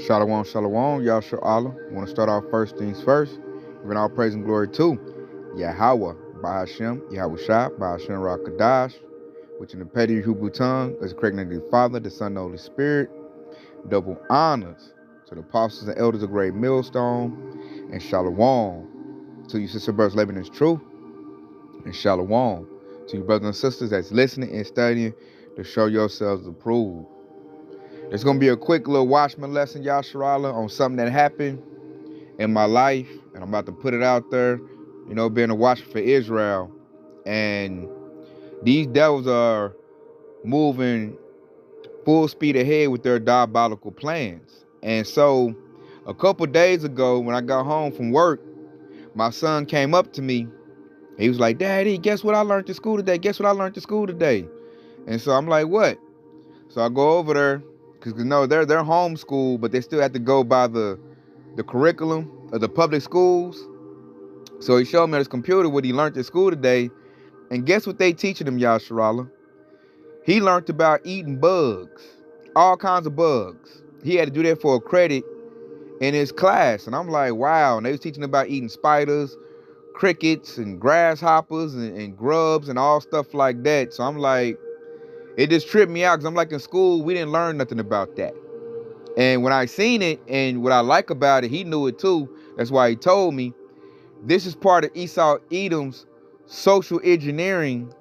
Shalom, shalom, Yahshua Allah. Want to start off first things first, giving all praise and glory to Yahweh, Bahashem, Yahweh Shah, Bahashem Rakadash, which in the Petty Hebrew tongue is correct name of the Father, the Son, and the Holy Spirit. Double honors to the apostles and elders of Great Millstone, and shalom to you sister brothers living in truth, and shalom to you brothers and sisters that's listening and studying to show yourselves approved. It's going to be a quick little watchman lesson, Yasharala, on something that happened in my life, and I'm about to put it out there, being a watchman for Israel. And these devils are moving full speed ahead with their diabolical plans. And so a couple days ago, when I got home from work, my son came up to me. He was like, "Daddy, guess what I learned at school today? Guess what I learned at school today?" And so I'm like, "What?" So I go over there, because they're homeschooled, but they still have to go by the curriculum of the public schools. So he showed me on his computer what he learned at school today. And guess what they teaching him, Yasharala? He learned about eating bugs, all kinds of bugs. He had to do that for a credit in his class. And I'm like, wow. And they was teaching about eating spiders, crickets, and grasshoppers, and grubs, and all stuff like that. So I'm like, it just tripped me out, because I'm like, in school, we didn't learn nothing about that. And when I seen it, and what I like about it, he knew it too. That's why he told me, this is part of Esau Edom's social engineering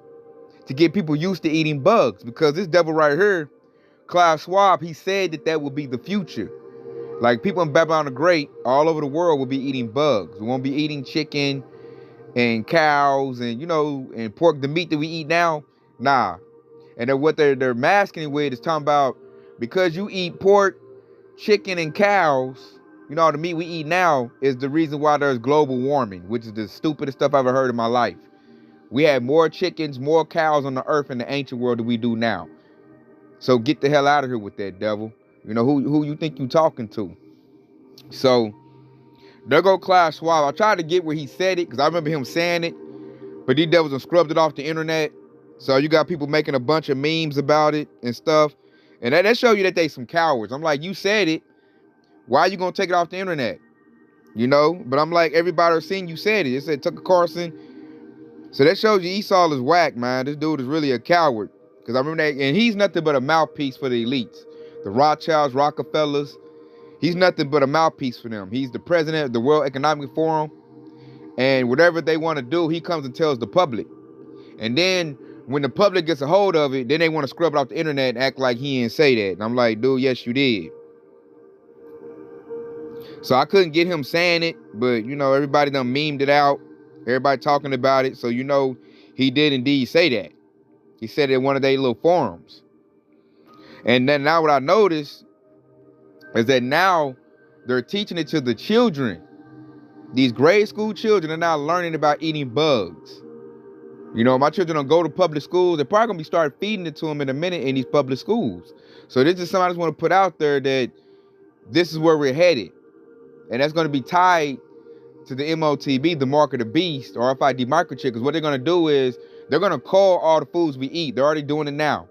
to get people used to eating bugs. Because this devil right here, Klaus Schwab, he said that would be the future. Like, people in Babylon the Great all over the world will be eating bugs. We won't be eating chicken and cows and, and pork, the meat that we eat now. Nah. And then what they're masking it with is talking about, because you eat pork, chicken, and cows, the meat we eat now is the reason why there's global warming, which is the stupidest stuff I've ever heard in my life. We had more chickens, more cows on the earth in the ancient world than we do now. So get the hell out of here with that, devil. Who you think you talking to? So there go Klaus Schwab. I tried to get where he said it, because I remember him saying it, but these devils have scrubbed it off the internet. So you got people making a bunch of memes about it and stuff. And that show you that they some cowards. I'm like, you said it. Why are you going to take it off the internet? But I'm like, everybody seen you said it. It said Tucker Carlson. So that shows you Esau is whack, man. This dude is really a coward. Because I remember that. And he's nothing but a mouthpiece for the elites. The Rothschilds, Rockefellers. He's nothing but a mouthpiece for them. He's the president of the World Economic Forum. And whatever they want to do, he comes and tells the public. And then when the public gets a hold of it, then they want to scrub it off the internet and act like he didn't say that. And I'm like, dude, yes, you did. So I couldn't get him saying it, but, everybody done memed it out. Everybody talking about it. So, he did indeed say that. He said it in one of their little forums. And then now what I noticed is that now they're teaching it to the children. These grade school children are now learning about eating bugs. My children don't go to public schools. They're probably going to start feeding it to them in a minute in these public schools. So this is something I just want to put out there, that this is where we're headed. And that's going to be tied to the MOTB, the mark of the beast, or RFID microchip. Because what they're going to do is they're going to call all the foods we eat. They're already doing it now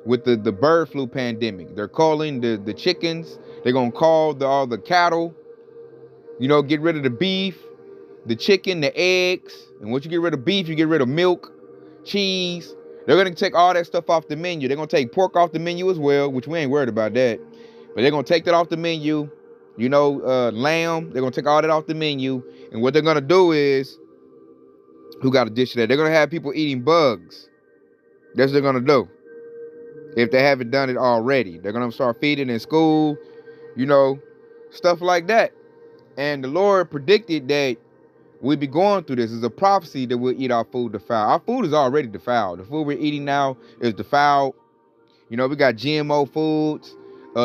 with the bird flu pandemic. They're calling the chickens. They're going to call all the cattle. Get rid of the beef, the chicken, the eggs. And once you get rid of beef, you get rid of milk, cheese. They're going to take all that stuff off the menu. They're going to take pork off the menu as well, which we ain't worried about that. But they're going to take that off the menu. Lamb, they're going to take all that off the menu. And what they're going to do is, who got a dish of that? They're going to have people eating bugs. That's what they're going to do. If they haven't done it already. They're going to start feeding in school, stuff like that. And the Lord predicted that we'd be going through this. It's a prophecy that we'll eat our food defiled. Our food is already defiled. The food we're eating now is defiled. We got GMO foods.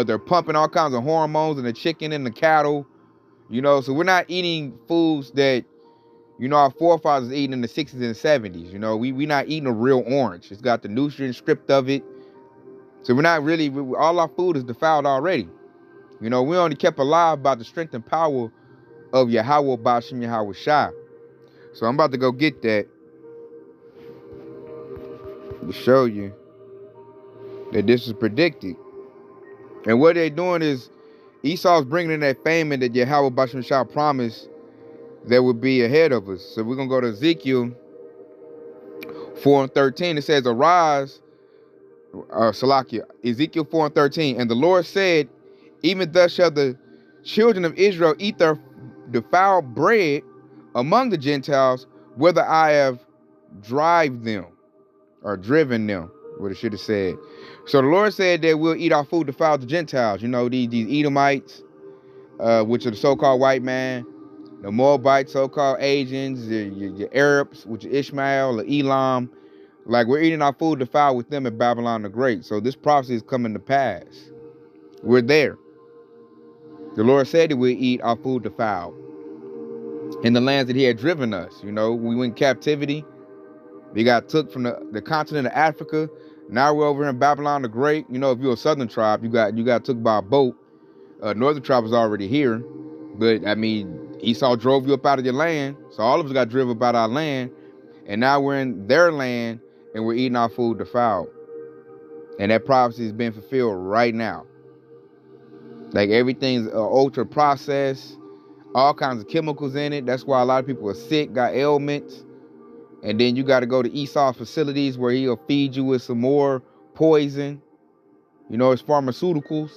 They're pumping all kinds of hormones in the chicken and the cattle. So we're not eating foods that, our forefathers eating in the 60s and 70s. We're not eating a real orange. It's got the nutrients stripped of it. So we're not really, all our food is defiled already. We only kept alive by the strength and power of Yahweh Bashem Yahweh Shai. So I'm about to go get that to show you that this is predicted. And what they're doing is Esau's bringing in that famine that Yahweh Basham Shah promised that would be ahead of us. So we're going to go to Ezekiel 4:13. It says, arise, Salakia, Ezekiel 4:13. And the Lord said, even thus shall the children of Israel eat their defiled bread among the Gentiles, whether I have driven them, or driven them, what it should have said. So the Lord said that we'll eat our food defiled the Gentiles. You know, these Edomites, which are the so-called white man, the Moabites, so-called Asians, your Arabs, which are Ishmael or Elam. Like, we're eating our food defiled with them in Babylon the Great. So this prophecy is coming to pass. We're there. The Lord said that we'll eat our food defiled in the lands that he had driven us. You know, we went in captivity. We got took from the continent of Africa. Now we're over in Babylon the Great. You know, if you're a southern tribe, you got took by a boat. Northern tribe was already here. But, I mean, Esau drove you up out of your land. So all of us got driven up out of our land. And now we're in their land and we're eating our food defiled. And that prophecy is being fulfilled right now. Like, everything's ultra processed. All kinds of chemicals in it. That's why a lot of people are sick, got ailments. And then you got to go to Esau's facilities where he'll feed you with some more poison. You know, it's pharmaceuticals,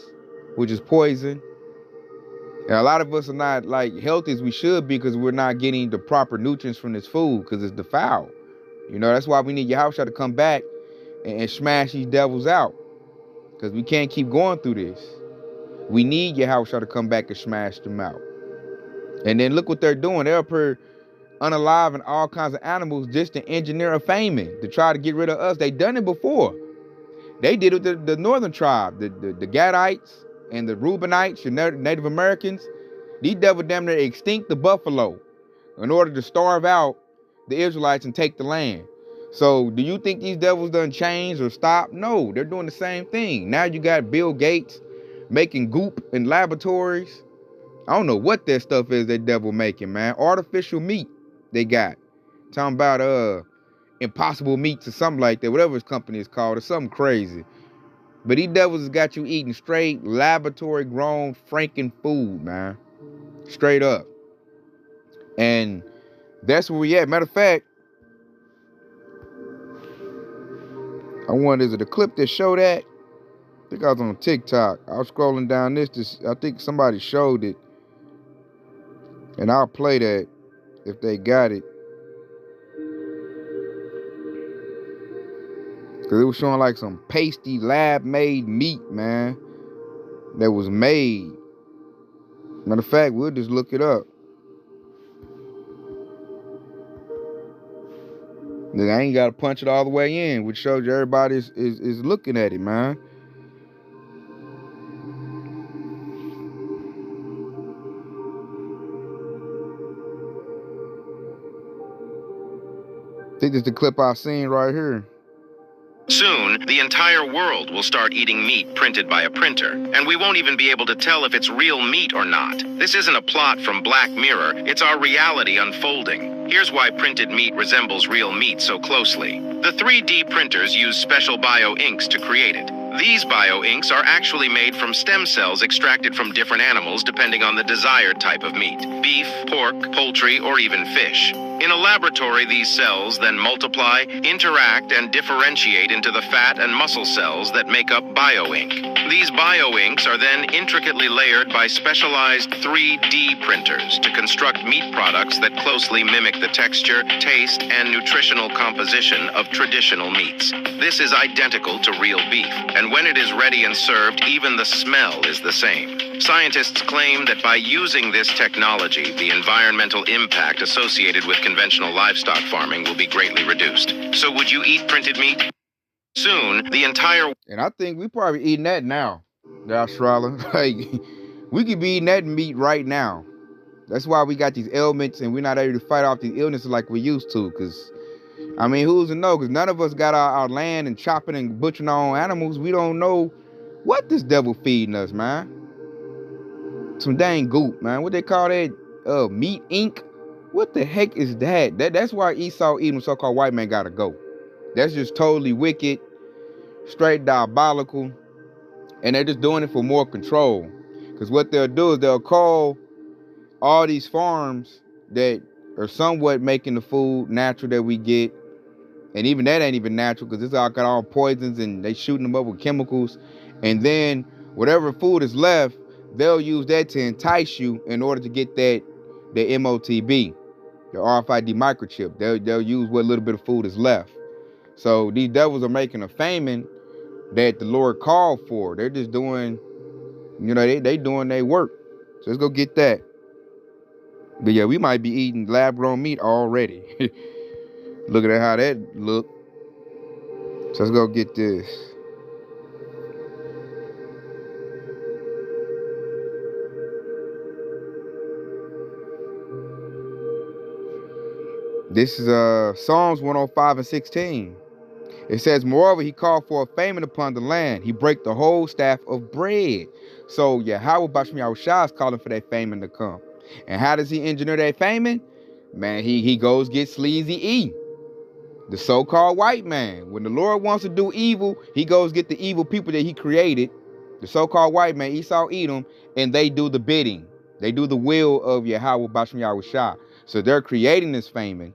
which is poison. And a lot of us are not like healthy as we should be because we're not getting the proper nutrients from this food because it's defiled. You know, that's why we need Yahweh to come back and smash these devils out, because we can't keep going through this. We need Yahweh to come back and smash them out. And then look what they're doing. They're up here unaliving all kinds of animals just to engineer a famine to try to get rid of us. They done it before. They did it with the northern tribe, the Gadites and the Reubenites, your Native Americans. These devils damn near extinct the buffalo in order to starve out the Israelites and take the land. So do you think these devils done changed or stopped? No, they're doing the same thing. Now you got Bill Gates making goop in laboratories. I don't know what that stuff is that devil making, man. Artificial meat they got. Talking about impossible meats or something like that. Whatever his company is called. Or something crazy. But these devils has got you eating straight laboratory grown Franken food, man. Straight up. And that's where we at. Matter of fact, I wonder, is it a clip that showed that? I think I was on TikTok. I was scrolling down this. I think somebody showed it. And I'll play that if they got it. Because it was showing like some pasty lab-made meat, man, that was made. Matter of fact, we'll just look it up. Then I ain't got to punch it all the way in, which shows you everybody is looking at it, man. I think this is the clip I seen right here. Soon, the entire world will start eating meat printed by a printer, and we won't even be able to tell if it's real meat or not. This isn't a plot from Black Mirror, it's our reality unfolding. Here's why printed meat resembles real meat so closely. The 3D printers use special bio-inks to create it. These bio-inks are actually made from stem cells extracted from different animals depending on the desired type of meat: beef, pork, poultry, or even fish. In a laboratory, these cells then multiply, interact, and differentiate into the fat and muscle cells that make up bioink. These bioinks are then intricately layered by specialized 3D printers to construct meat products that closely mimic the texture, taste, and nutritional composition of traditional meats. This is identical to real beef, and when it is ready and served, even the smell is the same. Scientists claim that by using this technology, the environmental impact associated with conventional livestock farming will be greatly reduced. So would you eat printed meat? Soon, the entire... And I think we probably eating that now, Australia. Like, we could be eating that meat right now. That's why we got these ailments and we're not able to fight off these illnesses like we used to. Because, I mean, who's to know? Because none of us got our land and chopping and butchering our own animals. We don't know what this devil feeding us, man. Some dang goop, man. What they call that? Meat ink? What the heck is that? That's why Esau eating so-called white man gotta go. That's just totally wicked, straight diabolical, and they're just doing it for more control. Because what they'll do is they'll call all these farms that are somewhat making the food natural that we get, and even that ain't even natural because it's all got all poisons and they shooting them up with chemicals. And then whatever food is left, they'll use that to entice you in order to get the MOTB, the RFID microchip. They'll use what little bit of food is left. So these devils are making a famine that the Lord called for. They're just doing, they doing their work. So let's go get that. But yeah, we might be eating lab-grown meat already. Looking at how that look. So let's go get this. This is Psalms 105:16. It says, moreover, he called for a famine upon the land. He brake the whole staff of bread. So Yahweh Basham Yahushua is calling for that famine to come. And how does he engineer that famine? Man, he goes get Sleazy E, the so-called white man. When the Lord wants to do evil, he goes get the evil people that he created, the so-called white man, Esau, Edom, and they do the bidding. They do the will of Yahweh Basham Yahushua. So they're creating this famine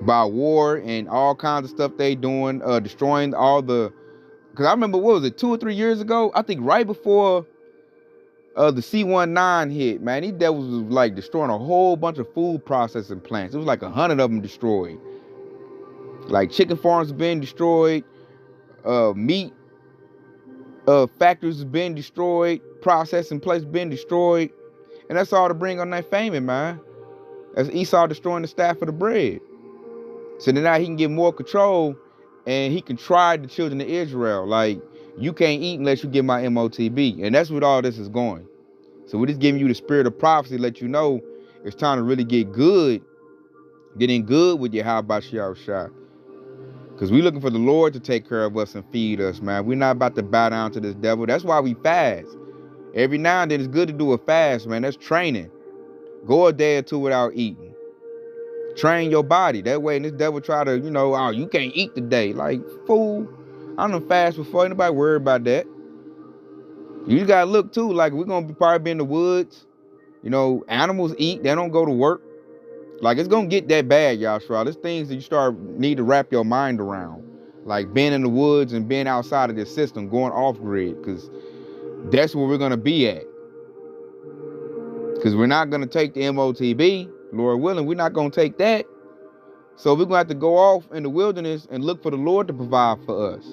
by war and all kinds of stuff they doing, destroying all the. Because I remember, what was it, 2 or 3 years ago? I think right before the C-19 hit, man, these devils was like destroying a whole bunch of food processing plants. It was like 100 of them destroyed. Like chicken farms being destroyed, meat factories being destroyed, processing places being destroyed, and that's all to bring on that famine, man. That's Esau destroying the staff of the bread. So then now he can get more control, and he can try the children of Israel. Like, you can't eat unless you get my MOTB. And that's what all this is going. So we're just giving you the spirit of prophecy, let you know it's time to really get in good with your Yahweh Shah. Because we're looking for the Lord to take care of us and feed us, man. We're not about to bow down to this devil. That's why we fast. Every now and then it's good to do a fast, man. That's training. Go a day or two without eating. Train your body. That way, and this devil try to, oh, you can't eat today. Like, fool, I done fast before. Ain't nobody worried about that. You gotta look, too. Like, we're gonna probably be in the woods. Animals eat. They don't go to work. Like, it's gonna get that bad, Yahshua. There's things that you need to wrap your mind around. Like, being in the woods and being outside of this system, going off-grid. Because that's where we're gonna be at. Because we're not gonna take the MOTB. Lord willing, we're not going to take that. So we're going to have to go off in the wilderness and look for the Lord to provide for us.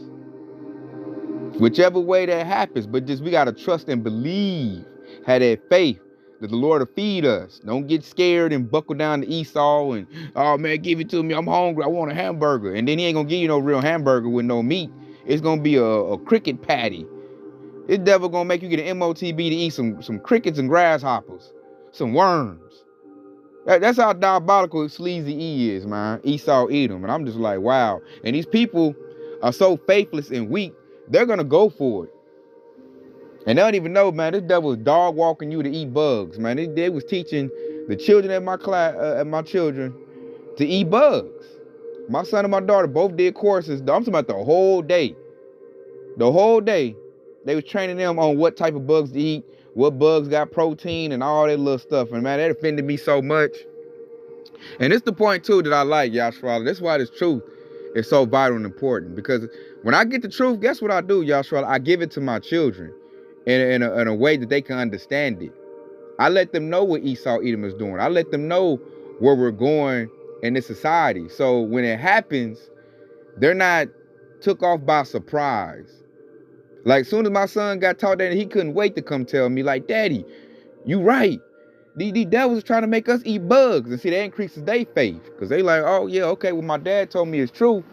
Whichever way that happens. But just we got to trust and believe. Have that faith that the Lord will feed us. Don't get scared and buckle down to Esau and, oh, man, give it to me. I'm hungry. I want a hamburger. And then he ain't going to give you no real hamburger with no meat. It's going to be a cricket patty. This devil going to make you get an MOTB to eat some crickets and grasshoppers. Some worms. That's how diabolical Sleazy E is, man. Esau Edom. And I'm just like, wow. And these people are so faithless and weak, they're going to go for it. And they don't even know, man, this devil is dog walking you to eat bugs, man. They was teaching the children at my class, my children, to eat bugs. My son and my daughter both did courses. I'm talking about the whole day. The whole day, they was training them on what type of bugs to eat, what bugs got protein and all that little stuff. And man, that offended me so much. And it's the point too that I like, Yahshua. That's why this truth is so vital and important. Because when I get the truth, guess what I do, Yahshua? I give it to my children in a way that they can understand it. I let them know what Esau Edom is doing. I let them know where we're going in this society. So when it happens, they're not took off by surprise. Like, soon as my son got taught that, he couldn't wait to come tell me, like, Daddy, you right. These devils are trying to make us eat bugs. And see, that increases their faith. Because they like, oh, yeah, okay, well, my dad told me it's true.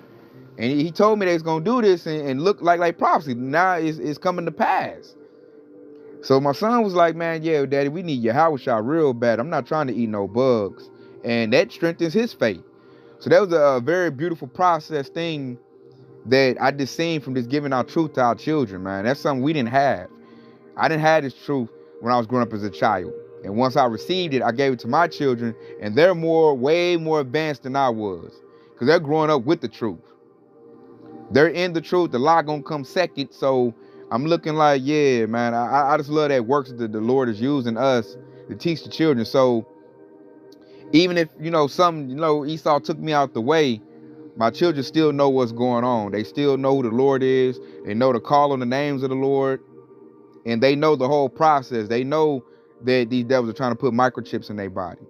And he told me they was going to do this and look like prophecy. Now it's coming to pass. So my son was like, man, yeah, Daddy, we need your house shot real bad. I'm not trying to eat no bugs. And that strengthens his faith. So that was a very beautiful process thing that I just seen from just giving our truth to our children, man. That's something we didn't have. I didn't have this truth when I was growing up as a child. And once I received it, I gave it to my children, and they're way more advanced than I was. Because they're growing up with the truth. They're in the truth. The lie gonna come second. So I'm looking like, yeah, man, I just love that works that the Lord is using us to teach the children. So even if, Esau took me out the way, my children still know what's going on. They still know who the Lord is. They know to call on the names of the Lord. And they know the whole process. They know that these devils are trying to put microchips in their body.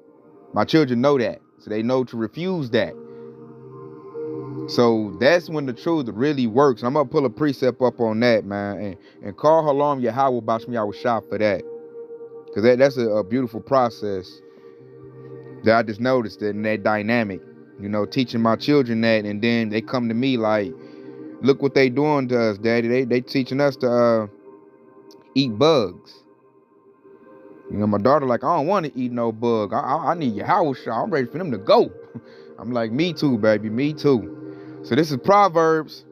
My children know that. So they know to refuse that. So that's when the truth really works. I'm going to pull a precept up on that, man. And call Halam Yahweh Bashmi Yahweh for that. Because that's a beautiful process that I just noticed that in that dynamic. Teaching my children that. And then they come to me like, look what they doing to us, Daddy. They teaching us to eat bugs. My daughter like, I don't want to eat no bug. I need your house shot. I'm ready for them to go. I'm like, me too, baby, me too. So this is Proverbs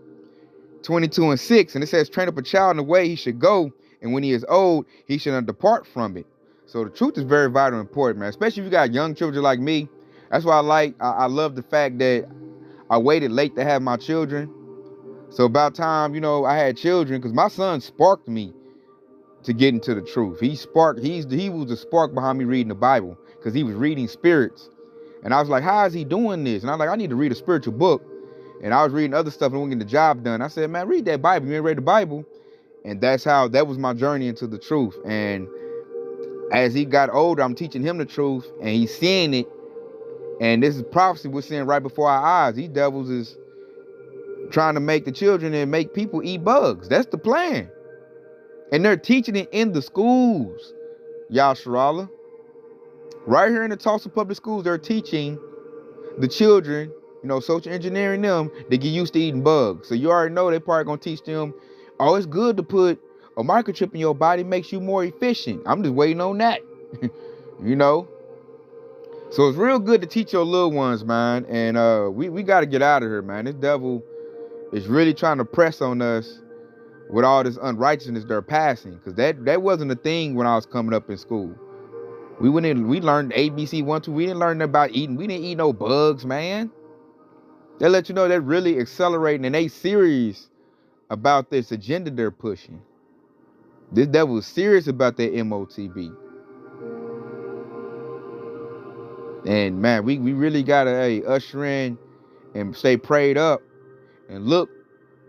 22:6, and it says, train up a child in the way he should go, and when he is old, he should not depart from it. So the truth is very vital and important, man, especially if you got young children like me. That's why I love the fact that I waited late to have my children. So about time, I had children, because my son sparked me to get into the truth. He was the spark behind me reading the Bible, because he was reading spirits. And I was like, how is he doing this? And I was like, I need to read a spiritual book. And I was reading other stuff and wasn't getting the job done. I said, man, read that Bible. You ain't read the Bible. And that was my journey into the truth. And as he got older, I'm teaching him the truth, and he's seeing it. And this is prophecy we're seeing right before our eyes. These devils is trying to make the children and make people eat bugs. That's the plan. And they're teaching it in the schools, Yasharallah. Right here in the Tulsa Public Schools, they're teaching the children, social engineering them, to get used to eating bugs. So you already know they probably gonna teach them, oh, it's good to put a microchip in your body, makes you more efficient. I'm just waiting on that. So it's real good to teach your little ones, man. And we got to get out of here, man. This devil is really trying to press on us with all this unrighteousness they're passing, because that wasn't a thing when I was coming up in school. We learned ABC 1, 2. We didn't learn about eating. We didn't eat no bugs, man. They let you know they're really accelerating, and they serious about this agenda they're pushing. This devil is serious about their MOTB. And man, we really gotta usher in and stay prayed up and look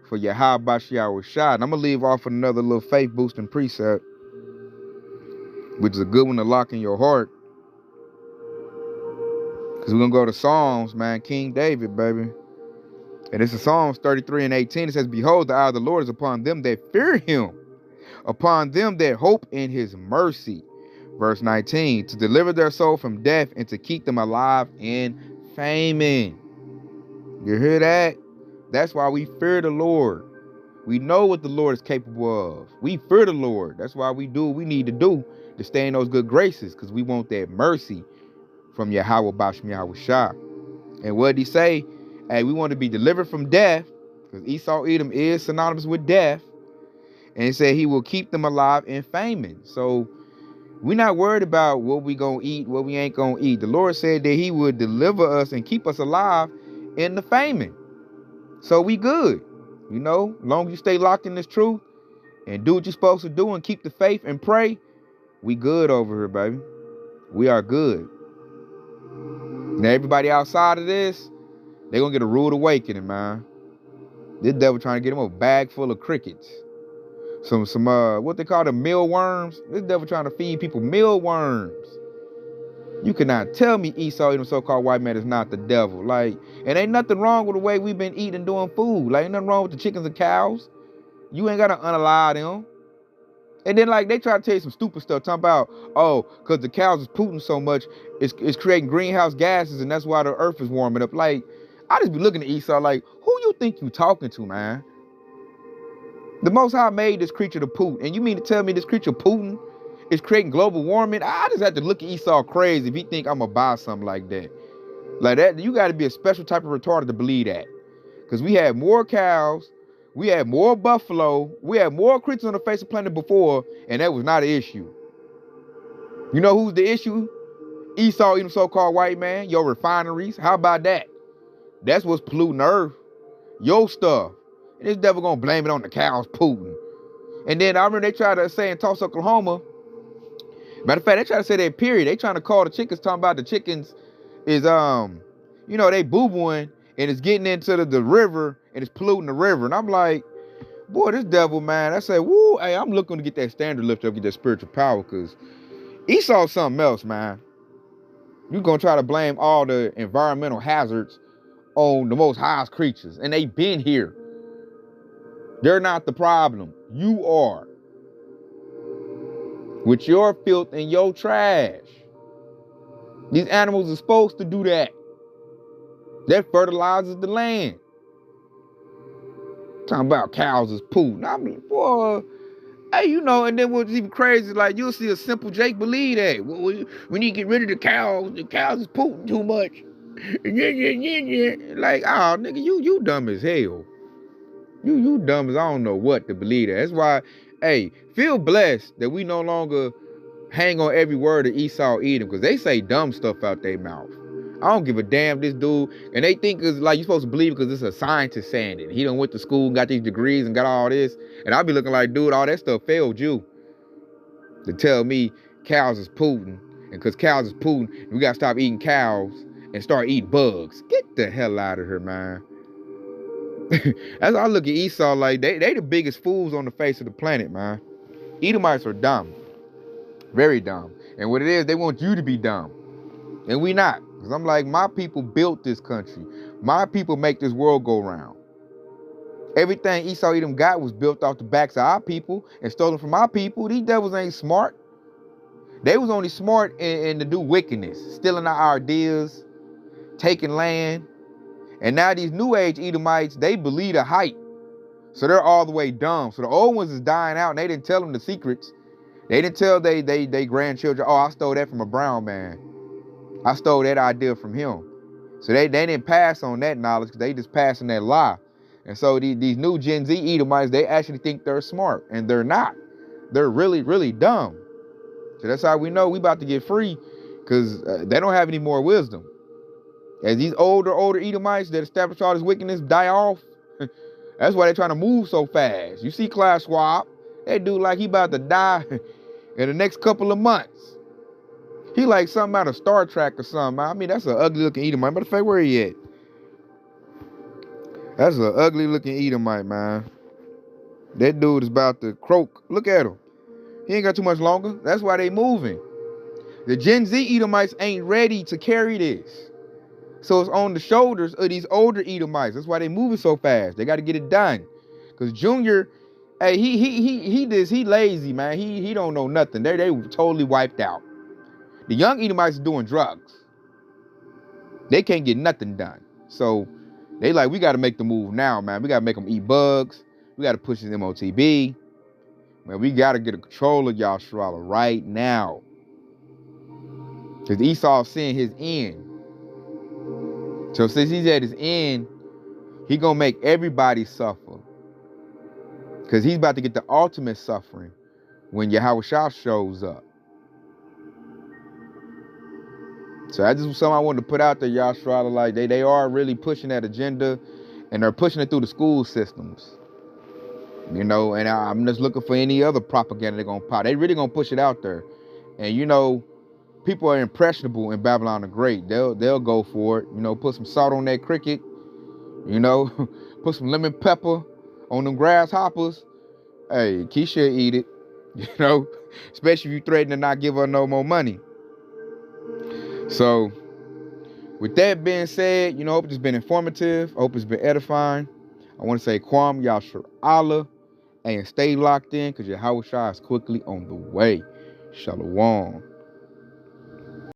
for Yahweh Bashiach Rashad. And I'm gonna leave off with another little faith boosting precept, which is a good one to lock in your heart. Because we're going to go to Psalms, man. King David, baby. And this is Psalms 33:18. It says, behold, the eye of the Lord is upon them that fear him, upon them that hope in his mercy. Verse 19, to deliver their soul from death and to keep them alive in famine. You hear that? That's why we fear the Lord. We know what the Lord is capable of. We fear the Lord. That's why we do what we need to do to stay in those good graces, because we want that mercy from Yahweh Bashmi Yahweh Shah. And what did he say? Hey, we want to be delivered from death, because Esau Edom is synonymous with death. And he said he will keep them alive in famine. So we're not worried about what we gonna eat, what we ain't gonna eat. The Lord said that he would deliver us and keep us alive in the famine. So we good. As long as you stay locked in this truth and do what you're supposed to do and keep the faith and pray, we good over here, baby. We are good. Now everybody outside of this, they're gonna get a rude awakening, man. This devil trying to get them a bag full of crickets. Some what they call the mealworms. This devil trying to feed people mealworms. You cannot tell me Esau, even so-called white man, is not the devil. Like, and ain't nothing wrong with the way we've been eating and doing food. Like, ain't nothing wrong with the chickens and cows. You ain't gotta unalive them. And then, like, they try to tell you some stupid stuff, talking about, oh, because the cows is polluting so much, it's creating greenhouse gases, and that's why the earth is warming up. Like, I just be looking at Esau like, who you think you talking to, man? The Most High made this creature to poot, and you mean to tell me this creature Putin is creating global warming? I just have to look at Esau crazy if he think I'm gonna buy something like that. Like that, you got to be a special type of retarded to believe that. Because we had more cows, we had more buffalo, we had more creatures on the face of the planet before, and that was not an issue. You know who's the issue? Esau, even so-called white man, your refineries. How about that? That's what's polluting the earth. Your stuff. And this devil gonna blame it on the cows Putin. And then I remember they tried to say in Tulsa, Oklahoma, matter of fact, they try to say that period. They trying to call the chickens, talking about the chickens is they boo-booing and it's getting into the river and it's polluting the river. And I'm like, boy, this devil, man. I say, woo, hey, I'm looking to get that standard lift up, get that spiritual power, because Esau's something else, man. You're gonna try to blame all the environmental hazards on the most highest creatures, and they've been here. They're not the problem. You are. With your filth and your trash. These animals are supposed to do that. That fertilizes the land. Talking about cows is poo. I mean, boy, hey, and then what's even crazy, like, you'll see a simple Jake believe that. Well, we need to get rid of the cows. The cows is pooting too much. Like, oh, nigga, you dumb as hell. You dumb as I don't know what to believe that. That's why, hey, feel blessed that we no longer hang on every word of Esau Edom, because they say dumb stuff out their mouth. I don't give a damn, this dude, and they think it's like you're supposed to believe because it's a scientist saying it. He done went to school and got these degrees and got all this, and I'll be looking like, dude, all that stuff failed you to tell me cows is Putin, and because cows is Putin, we gotta stop eating cows and start eating bugs. Get the hell out of here, man. As I look at Esau, like they the biggest fools on the face of the planet, man. Edomites are dumb, very dumb, and what it is, they want you to be dumb, and we not. Because I'm like, my people built this country. My people make this world go round. Everything Esau Edom got was built off the backs of our people and stolen from our people. These devils ain't smart. They was only smart in to do wickedness, stealing our ideas, taking land. And now these new age Edomites, they believe the hype. So they're all the way dumb. So the old ones is dying out and they didn't tell them the secrets. They didn't tell they grandchildren, oh, I stole that from a brown man. I stole that idea from him. So they didn't pass on that knowledge, because they just passing that lie. And so these new Gen Z Edomites, they actually think they're smart, and they're not. They're really, really dumb. So that's how we know we about to get free, because they don't have any more wisdom. As these older Edomites that established all this wickedness die off, that's why they're trying to move so fast. You see Klaus Schwab, that dude like he about to die in the next couple of months. He like something out of Star Trek or something. I mean, that's an ugly looking Edomite. Matter of fact, where he at? That's an ugly looking Edomite, man. That dude is about to croak. Look at him. He ain't got too much longer. That's why they moving. The Gen Z Edomites ain't ready to carry this. So it's on the shoulders of these older Edomites. That's why they moving so fast. They got to get it done. Because Junior, hey, he lazy, man. He don't know nothing. They totally wiped out. The young Edomites are doing drugs. They can't get nothing done. So they like, we got to make the move now, man. We got to make them eat bugs. We got to push this MOTB. Man, we got to get a control of Yasharala right now. Because Esau's seeing his end. So since he's at his end, he going to make everybody suffer. Because he's about to get the ultimate suffering when Yahushua shows up. So that's just something I wanted to put out there, Yasharala. Like they are really pushing that agenda, and they're pushing it through the school systems. And I'm just looking for any other propaganda they're going to pop. They really going to push it out there. And people are impressionable in Babylon the Great. They'll go for it. Put some salt on that cricket. Put some lemon pepper on them grasshoppers. Hey, Keisha eat it. Especially if you threaten to not give her no more money. So, with that being said, hope it's been informative. Hope it's been edifying. I want to say Kwam Yashar Allah, and stay locked in, because Yahushua is quickly on the way. Shalom.